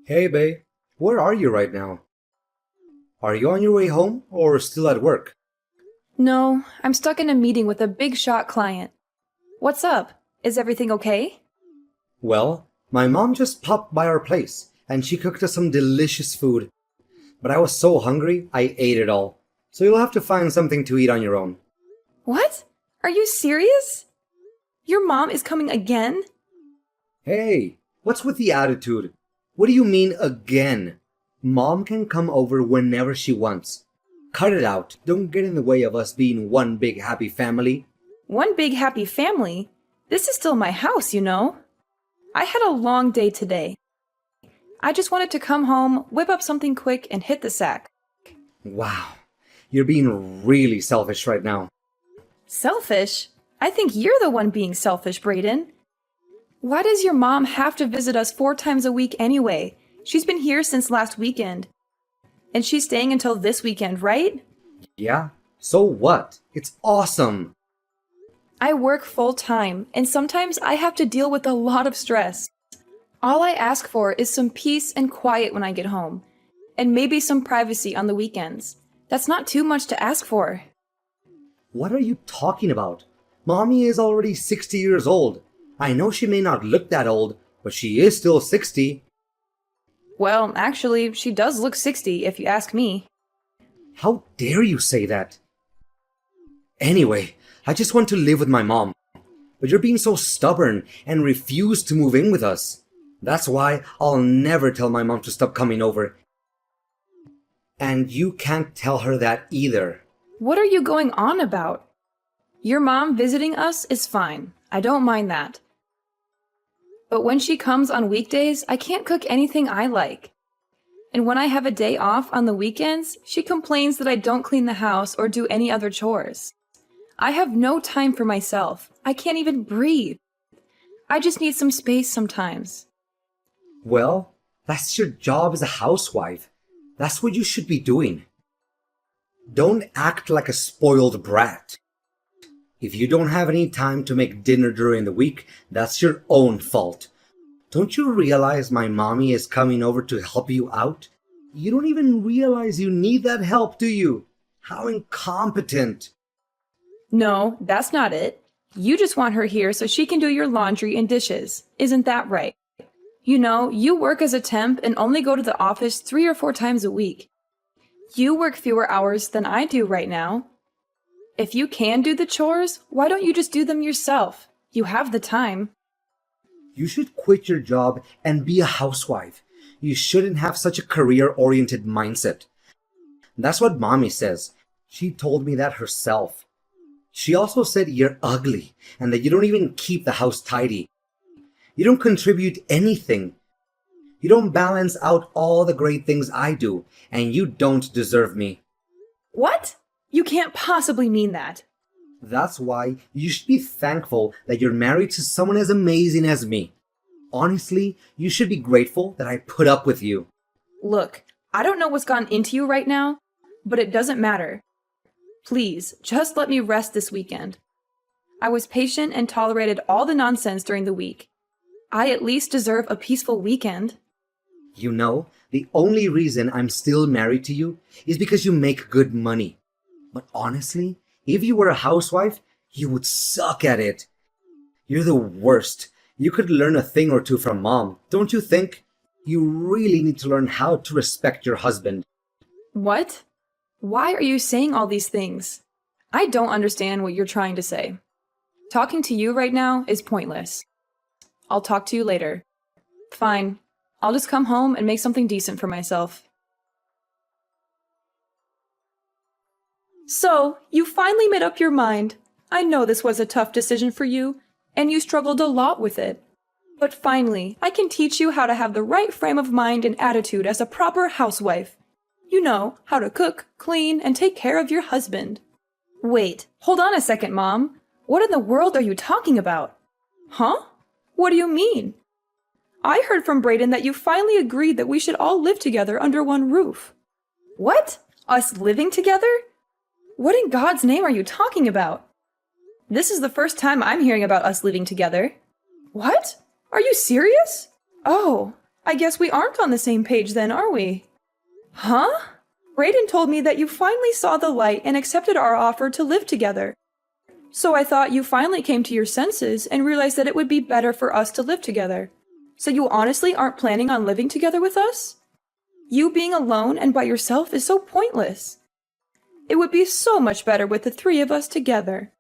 Hey, babe, where are you right now? Are you on your way home or still at work? No, I'm stuck in a meeting with a big shot client. What's up? Is everything okay? Well, my mom just popped by our place and she cooked us some delicious food. But I was so hungry, I ate it all. So you'll have to find something to eat on your own. What? Are you serious? Your mom is coming again? Hey, what's with the attitude? What do you mean again? Mom can come over whenever she wants. Cut it out. Don't get in the way of us being one big happy family. One big happy family? This is still my house, you know. I had a long day today. I just wanted to come home, whip up something quick, and hit the sack. Wow, you're being really selfish right now. Selfish? I think you're the one being selfish, Brayden. Why does your mom have to visit us 4 times a week anyway? She's been here since last weekend. And she's staying until this weekend, right? Yeah? So what? It's awesome. I work full time, and sometimes I have to deal with a lot of stress. All I ask for is some peace and quiet when I get home, and maybe some privacy on the weekends. That's not too much to ask for. What are you talking about? Mommy is already 60 years old. I know she may not look that old, but she is still 60. Well, actually, she does look 60 if you ask me. How dare you say that? Anyway, I just want to live with my mom. But you're being so stubborn and refuse to move in with us. That's why I'll never tell my mom to stop coming over. And you can't tell her that either. What are you going on about? Your mom visiting us is fine. I don't mind that. But when she comes on weekdays, I can't cook anything I like. And when I have a day off on the weekends, she complains that I don't clean the house or do any other chores. I have no time for myself. I can't even breathe. I just need some space sometimes. Well, that's your job as a housewife. That's what you should be doing. Don't act like a spoiled brat. If you don't have any time to make dinner during the week, that's your own fault. Don't you realize my mommy is coming over to help you out? You don't even realize you need that help, do you? How incompetent. No, that's not it. You just want her here so she can do your laundry and dishes. Isn't that right? You know, you work as a temp and only go to the office 3 or 4 times a week. You work fewer hours than I do right now. If you can do the chores, why don't you just do them yourself? You have the time. You should quit your job and be a housewife. You shouldn't have such a career-oriented mindset. That's what mommy says. She told me that herself. She also said you're ugly and that you don't even keep the house tidy. You don't contribute anything. You don't balance out all the great things I do, and you don't deserve me. What? You can't possibly mean that. That's why you should be thankful that you're married to someone as amazing as me. Honestly, you should be grateful that I put up with you. Look, I don't know what's gone into you right now, but it doesn't matter. Please, just let me rest this weekend. I was patient and tolerated all the nonsense during the week. I at least deserve a peaceful weekend. You know, the only reason I'm still married to you is because you make good money. But honestly, if you were a housewife, you would suck at it. You're the worst. You could learn a thing or two from mom, don't you think? You really need to learn how to respect your husband. What? Why are you saying all these things? I don't understand what you're trying to say. Talking to you right now is pointless. I'll talk to you later. Fine. I'll just come home and make something decent for myself. So, you finally made up your mind. I know this was a tough decision for you, and you struggled a lot with it. But finally, I can teach you how to have the right frame of mind and attitude as a proper housewife. You know, how to cook, clean, and take care of your husband. Wait, hold on a second, Mom. What in the world are you talking about? Huh? What do you mean? I heard from Brayden that you finally agreed that we should all live together under one roof. What? Us living together? What in God's name are you talking about? This is the first time I'm hearing about us living together. What? Are you serious? Oh, I guess we aren't on the same page then, are we? Huh? Brayden told me that you finally saw the light and accepted our offer to live together. So I thought you finally came to your senses and realized that it would be better for us to live together. So you honestly aren't planning on living together with us? You being alone and by yourself is so pointless. It would be so much better with the three of us together.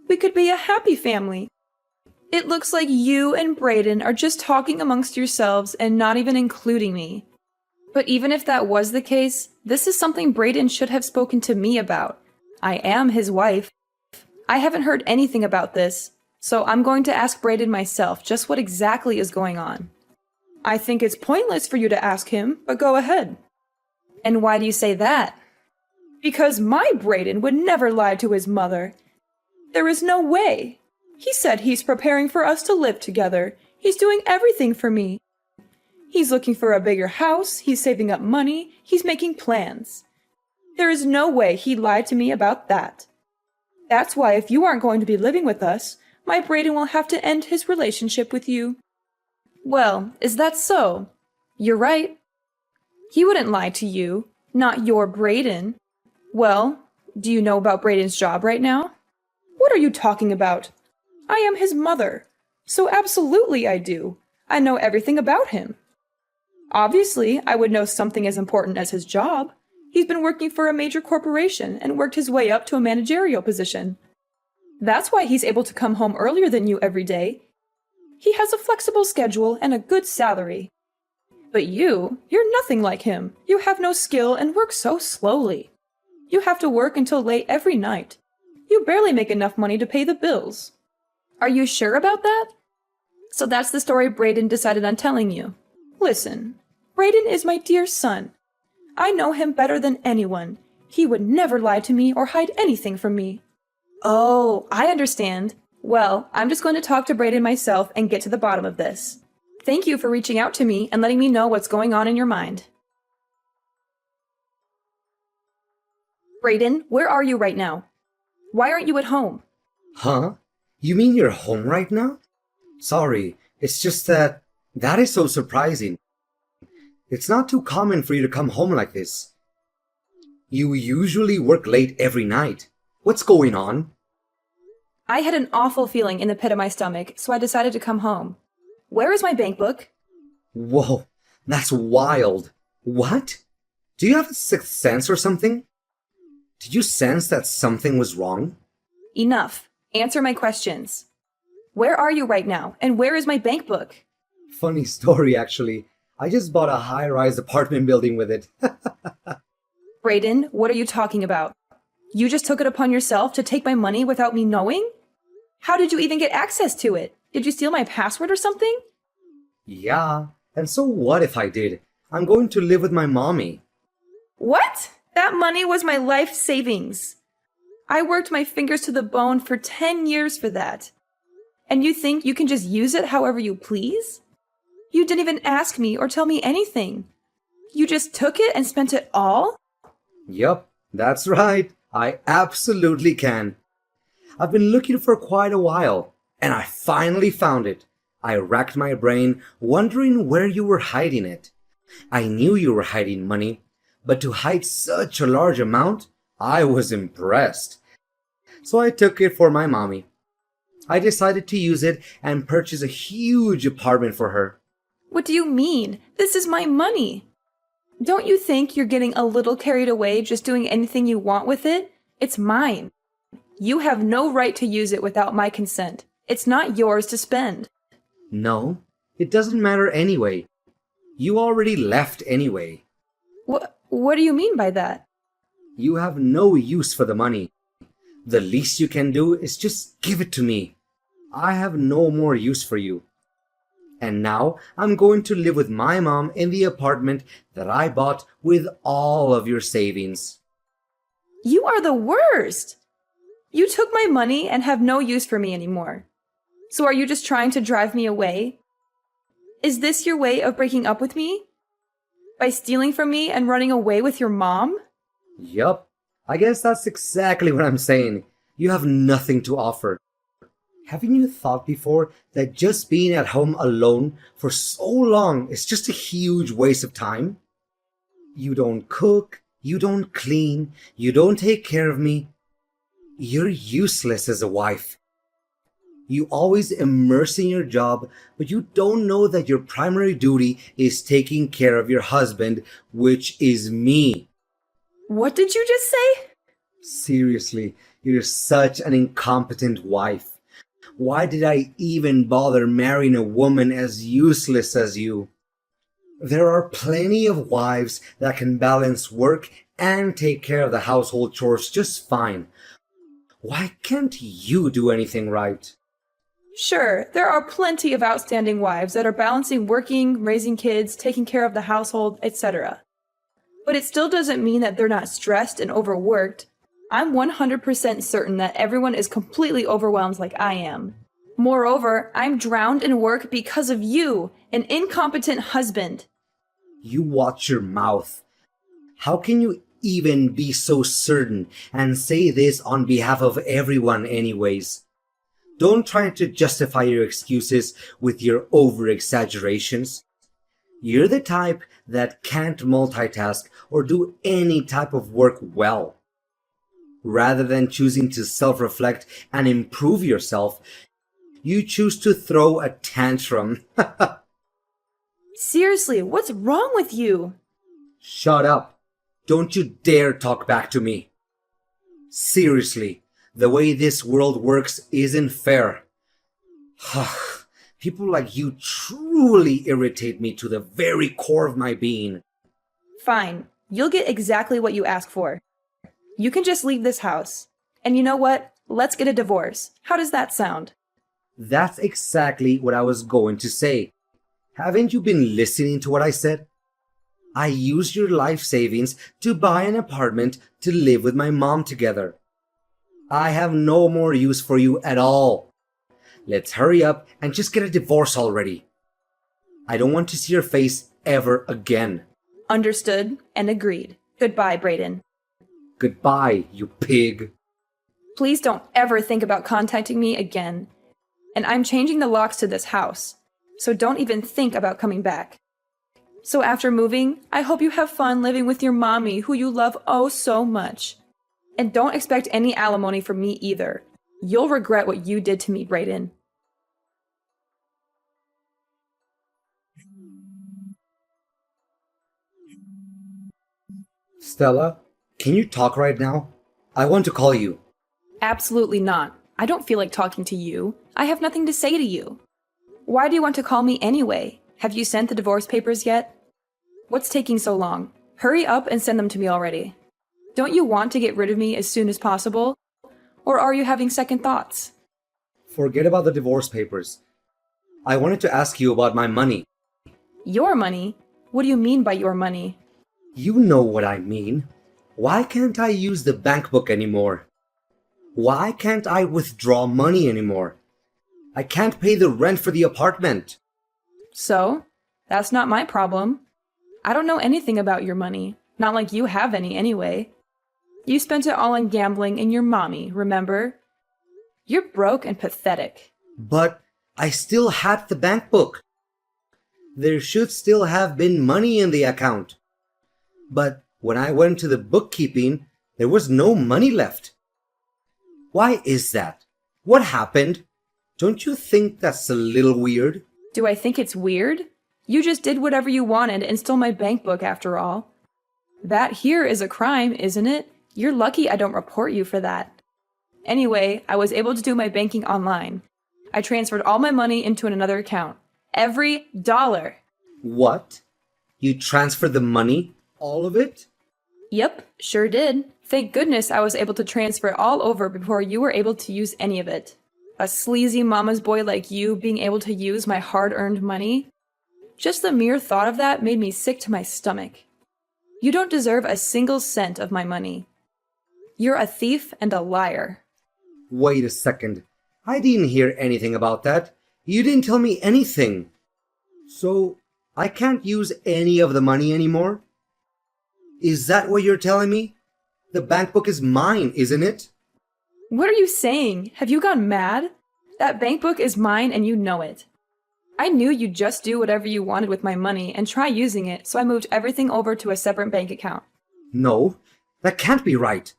We could be a happy family. It looks like you and Brayden are just talking amongst yourselves and not even including me. But even if that was the case, this is something Brayden should have spoken to me about. I am his wife. I haven't heard anything about this, so I'm going to ask Brayden myself just what exactly is going on. I think it's pointless for you to ask him, but go ahead. And why do you say that? Because my Brayden would never lie to his mother. There is no way. He said he's preparing for us to live together. He's doing everything for me. He's looking for a bigger house, he's saving up money, he's making plans. There is no way he lied to me about that. That's why if you aren't going to be living with us, my Brayden will have to end his relationship with you. Well, is that so? You're right. He wouldn't lie to you, not your Brayden. Well, do you know about Brayden's job right now? What are you talking about? I am his mother, so absolutely I do. I know everything about him. Obviously, I would know something as important as his job. He's been working for a major corporation and worked his way up to a managerial position. That's why he's able to come home earlier than you every day. He has a flexible schedule and a good salary. But you're nothing like him. You have no skill and work so slowly. You have to work until late every night. You barely make enough money to pay the bills. Are you sure about that? So that's the story Brayden decided on telling you. Listen, Brayden is my dear son. I know him better than anyone. He would never lie to me or hide anything from me. Oh, I understand. Well, I'm just going to talk to Brayden myself and get to the bottom of this. Thank you for reaching out to me and letting me know what's going on in your mind. Brayden, where are you right now? Why aren't you at home? Huh? You mean you're home right now? Sorry, it's just that is so surprising. It's not too common for you to come home like this. You usually work late every night. What's going on? I had an awful feeling in the pit of my stomach, so I decided to come home. Where is my bank book? Whoa, that's wild. What? Do you have a sixth sense or something? Did you sense that something was wrong? Enough. Answer my questions. Where are you right now, and where is my bank book? Funny story, actually. I just bought a high-rise apartment building with it. Brayden, what are you talking about? You just took it upon yourself to take my money without me knowing? How did you even get access to it? Did you steal my password or something? Yeah, and so what if I did? I'm going to live with my mommy. What? That money was my life savings. I worked my fingers to the bone for 10 years for that. And you think you can just use it however you please? You didn't even ask me or tell me anything. You just took it and spent it all? Yup, that's right. I absolutely can. I've been looking for quite a while, and I finally found it. I racked my brain, wondering where you were hiding it. I knew you were hiding money, but to hide such a large amount, I was impressed. So I took it for my mommy. I decided to use it and purchase a huge apartment for her. What do you mean? This is my money. Don't you think you're getting a little carried away just doing anything you want with it? It's mine. You have no right to use it without my consent. It's not yours to spend. No, it doesn't matter anyway. You already left anyway. What do you mean by that? You have no use for the money. The least you can do is just give it to me. I have no more use for you. And now I'm going to live with my mom in the apartment that I bought with all of your savings. You are the worst! You took my money and have no use for me anymore. So are you just trying to drive me away? Is this your way of breaking up with me? By stealing from me and running away with your mom? Yup, I guess that's exactly what I'm saying. You have nothing to offer. Haven't you thought before that just being at home alone for so long is just a huge waste of time? You don't cook, you don't clean, you don't take care of me. You're useless as a wife. You always immerse in your job, but you don't know that your primary duty is taking care of your husband, which is me. What did you just say? Seriously, you're such an incompetent wife. Why did I even bother marrying a woman as useless as you? There are plenty of wives that can balance work and take care of the household chores just fine. Why can't you do anything right? Sure, there are plenty of outstanding wives that are balancing working, raising kids, taking care of the household, etc. But it still doesn't mean that they're not stressed and overworked. I'm 100% certain that everyone is completely overwhelmed like I am. Moreover, I'm drowned in work because of you, an incompetent husband. You watch your mouth. How can you even be so certain and say this on behalf of everyone anyways? Don't try to justify your excuses with your over-exaggerations. You're the type that can't multitask or do any type of work well. Rather than choosing to self-reflect and improve yourself, you choose to throw a tantrum. Seriously, what's wrong with you? Shut up. Don't you dare talk back to me. Seriously, the way this world works isn't fair. People like you truly irritate me to the very core of my being. Fine, you'll get exactly what you ask for. You can just leave this house. And you know what? Let's get a divorce. How does that sound? That's exactly what I was going to say. Haven't you been listening to what I said? I used your life savings to buy an apartment to live with my mom together. I have no more use for you at all. Let's hurry up and just get a divorce already. I don't want to see your face ever again. Understood and agreed. Goodbye, Brayden. Goodbye, you pig. Please don't ever think about contacting me again. And I'm changing the locks to this house, so don't even think about coming back. So after moving, I hope you have fun living with your mommy who you love oh so much. And don't expect any alimony from me either. You'll regret what you did to me, Brayden. Stella, can you talk right now? I want to call you. Absolutely not. I don't feel like talking to you. I have nothing to say to you. Why do you want to call me anyway? Have you sent the divorce papers yet? What's taking so long? Hurry up and send them to me already. Don't you want to get rid of me as soon as possible? Or are you having second thoughts? Forget about the divorce papers. I wanted to ask you about my money. Your money? What do you mean by your money? You know what I mean. Why can't I use the bank book anymore? Why can't I withdraw money anymore? I can't pay the rent for the apartment. So? That's not my problem. I don't know anything about your money. Not like you have any anyway. You spent it all on gambling and your mommy, remember? You're broke and pathetic. But I still had the bank book. There should still have been money in the account. But when I went to the bookkeeping, there was no money left. Why is that? What happened? Don't you think that's a little weird? Do I think it's weird? You just did whatever you wanted and stole my bank book after all. That here is a crime, isn't it? You're lucky I don't report you for that. Anyway, I was able to do my banking online. I transferred all my money into another account. Every dollar. What? You transferred the money? All of it? Yep, sure did. Thank goodness I was able to transfer it all over before you were able to use any of it. A sleazy mama's boy like you being able to use my hard-earned money? Just the mere thought of that made me sick to my stomach. You don't deserve a single cent of my money. You're a thief and a liar. Wait a second. I didn't hear anything about that. You didn't tell me anything. So, I can't use any of the money anymore? Is that what you're telling me? The bank book is mine, isn't it? What are you saying? Have you gone mad? That bank book is mine and you know it. I knew you'd just do whatever you wanted with my money and try using it, so I moved everything over to a separate bank account. No, that can't be right.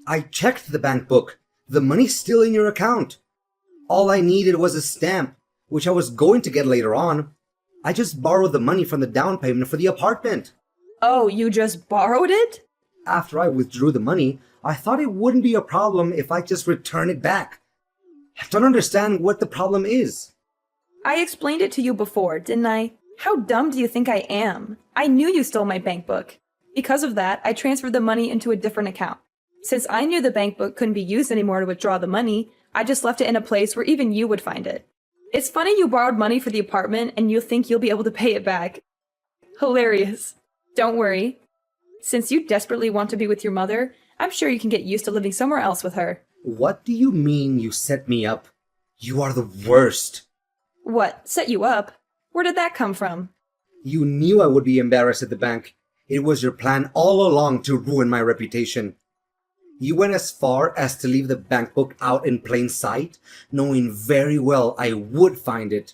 I checked the bank book. The money's still in your account. All I needed was a stamp, which I was going to get later on. I just borrowed the money from the down payment for the apartment. Oh, you just borrowed it? After I withdrew the money, I thought it wouldn't be a problem if I just return it back. I don't understand what the problem is. I explained it to you before, didn't I? How dumb do you think I am? I knew you stole my bank book. Because of that, I transferred the money into a different account. Since I knew the bank book couldn't be used anymore to withdraw the money, I just left it in a place where even you would find it. It's funny you borrowed money for the apartment and you think you'll be able to pay it back. Hilarious. Don't worry. Since you desperately want to be with your mother, I'm sure you can get used to living somewhere else with her. What do you mean you set me up? You are the worst. What, set you up? Where did that come from? You knew I would be embarrassed at the bank. It was your plan all along to ruin my reputation. You went as far as to leave the bank book out in plain sight, knowing very well I would find it.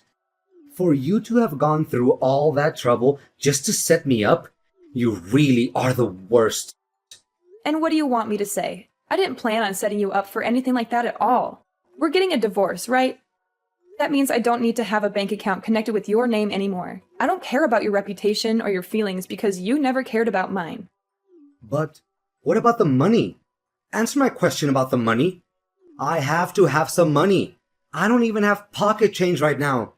For you to have gone through all that trouble just to set me up, you really are the worst. And what do you want me to say? I didn't plan on setting you up for anything like that at all. We're getting a divorce, right? That means I don't need to have a bank account connected with your name anymore. I don't care about your reputation or your feelings because you never cared about mine. But what about the money? Answer my question about the money. I have to have some money. I don't even have pocket change right now.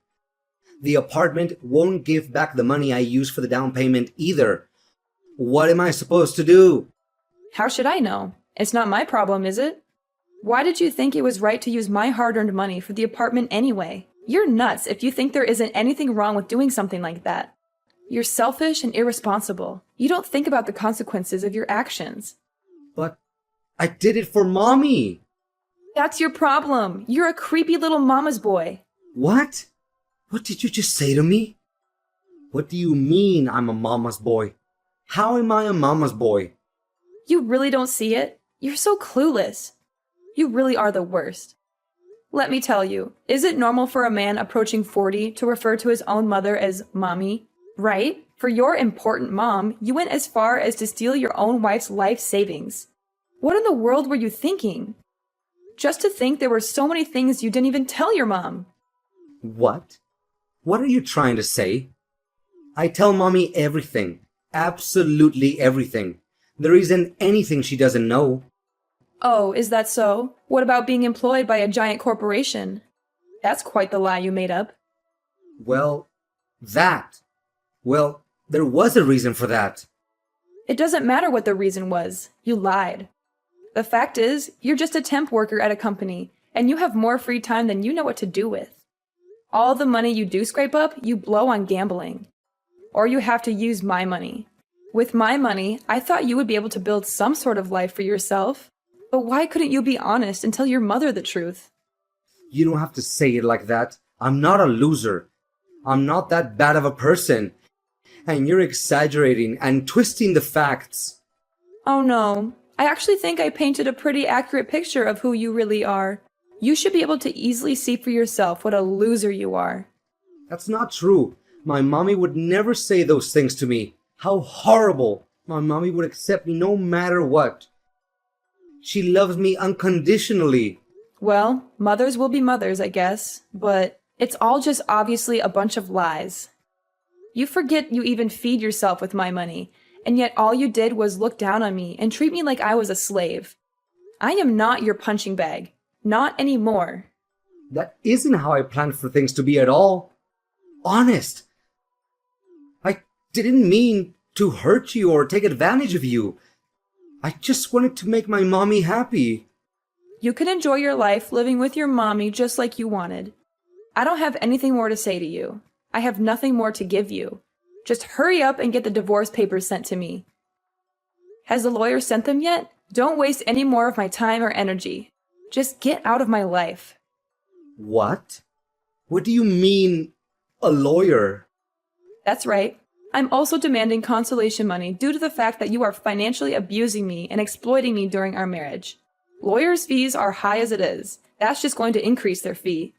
The apartment won't give back the money I used for the down payment either. What am I supposed to do? How should I know? It's not my problem, is it? Why did you think it was right to use my hard-earned money for the apartment anyway? You're nuts if you think there isn't anything wrong with doing something like that. You're selfish and irresponsible. You don't think about the consequences of your actions. But I did it for Mommy. That's your problem. You're a creepy little mama's boy. What? What did you just say to me? What do you mean I'm a mama's boy? How am I a mama's boy? You really don't see it? You're so clueless. You really are the worst. Let me tell you, is it normal for a man approaching 40 to refer to his own mother as mommy? Right? For your important mom, you went as far as to steal your own wife's life savings. What in the world were you thinking? Just to think there were so many things you didn't even tell your mom. What? What are you trying to say? I tell Mommy everything. Absolutely everything. There isn't anything she doesn't know. Oh, is that so? What about being employed by a giant corporation? That's quite the lie you made up. Well, there was a reason for that. It doesn't matter what the reason was. You lied. The fact is, you're just a temp worker at a company, and you have more free time than you know what to do with. All the money you do scrape up, you blow on gambling. Or you have to use my money. With my money, I thought you would be able to build some sort of life for yourself. But why couldn't you be honest and tell your mother the truth? You don't have to say it like that. I'm not a loser. I'm not that bad of a person. And you're exaggerating and twisting the facts. Oh no, I actually think I painted a pretty accurate picture of who you really are. You should be able to easily see for yourself what a loser you are. That's not true. My mommy would never say those things to me. How horrible. My mommy would accept me no matter what. She loves me unconditionally. Well, mothers will be mothers, I guess, but it's all just obviously a bunch of lies. You forget you even feed yourself with my money, and yet all you did was look down on me and treat me like I was a slave. I am not your punching bag. Not anymore. That isn't how I planned for things to be at all. Honest. I didn't mean to hurt you or take advantage of you. I just wanted to make my mommy happy. You can enjoy your life living with your mommy just like you wanted. I don't have anything more to say to you. I have nothing more to give you. Just hurry up and get the divorce papers sent to me. Has the lawyer sent them yet? Don't waste any more of my time or energy. Just get out of my life. What? What do you mean, a lawyer? That's right. I'm also demanding consolation money due to the fact that you are financially abusing me and exploiting me during our marriage. Lawyers' fees are high as it is. That's just going to increase their fee.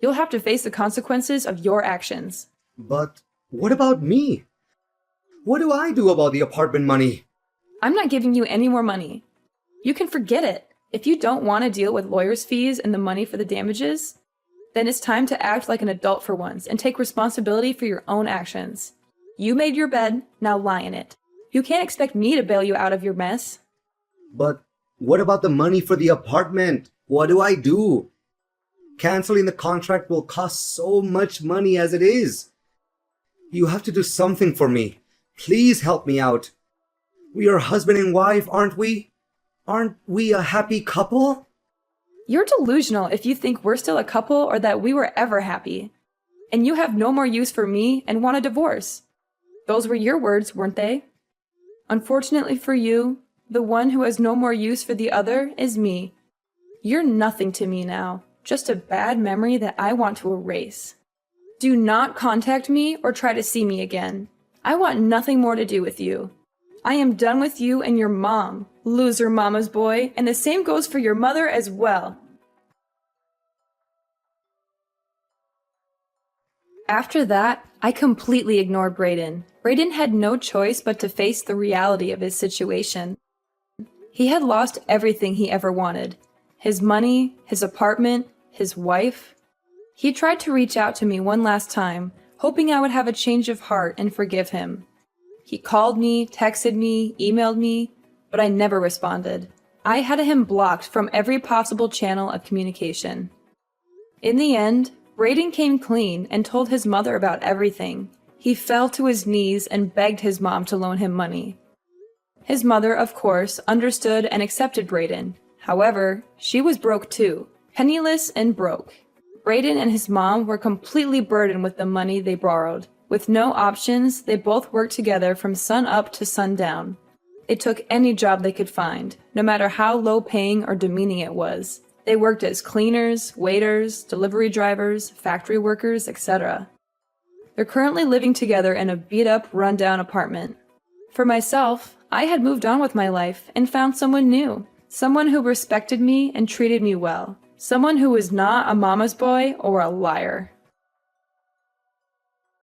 You'll have to face the consequences of your actions. But what about me? What do I do about the apartment money? I'm not giving you any more money. You can forget it. If you don't want to deal with lawyers' fees and the money for the damages, then it's time to act like an adult for once and take responsibility for your own actions. You made your bed, now lie in it. You can't expect me to bail you out of your mess. But what about the money for the apartment? What do I do? Canceling the contract will cost so much money as it is. You have to do something for me. Please help me out. We are husband and wife, aren't we? Aren't we a happy couple? You're delusional if you think we're still a couple or that we were ever happy. And you have no more use for me and want a divorce. Those were your words, weren't they? Unfortunately for you, the one who has no more use for the other is me. You're nothing to me now, just a bad memory that I want to erase. Do not contact me or try to see me again. I want nothing more to do with you. I am done with you and your mom, loser mama's boy, and the same goes for your mother as well. After that, I completely ignored Brayden. Brayden had no choice but to face the reality of his situation. He had lost everything he ever wanted. His money, his apartment, his wife. He tried to reach out to me one last time, hoping I would have a change of heart and forgive him. He called me, texted me, emailed me, but I never responded. I had him blocked from every possible channel of communication. In the end, Brayden came clean and told his mother about everything. He fell to his knees and begged his mom to loan him money. His mother, of course, understood and accepted Brayden. However, she was broke too, penniless and broke. Brayden and his mom were completely burdened with the money they borrowed. With no options, they both worked together from sun up to sundown. They took any job they could find, no matter how low-paying or demeaning it was. They worked as cleaners, waiters, delivery drivers, factory workers, etc. They're currently living together in a beat-up, run-down apartment. For myself, I had moved on with my life and found someone new. Someone who respected me and treated me well. Someone who was not a mama's boy or a liar.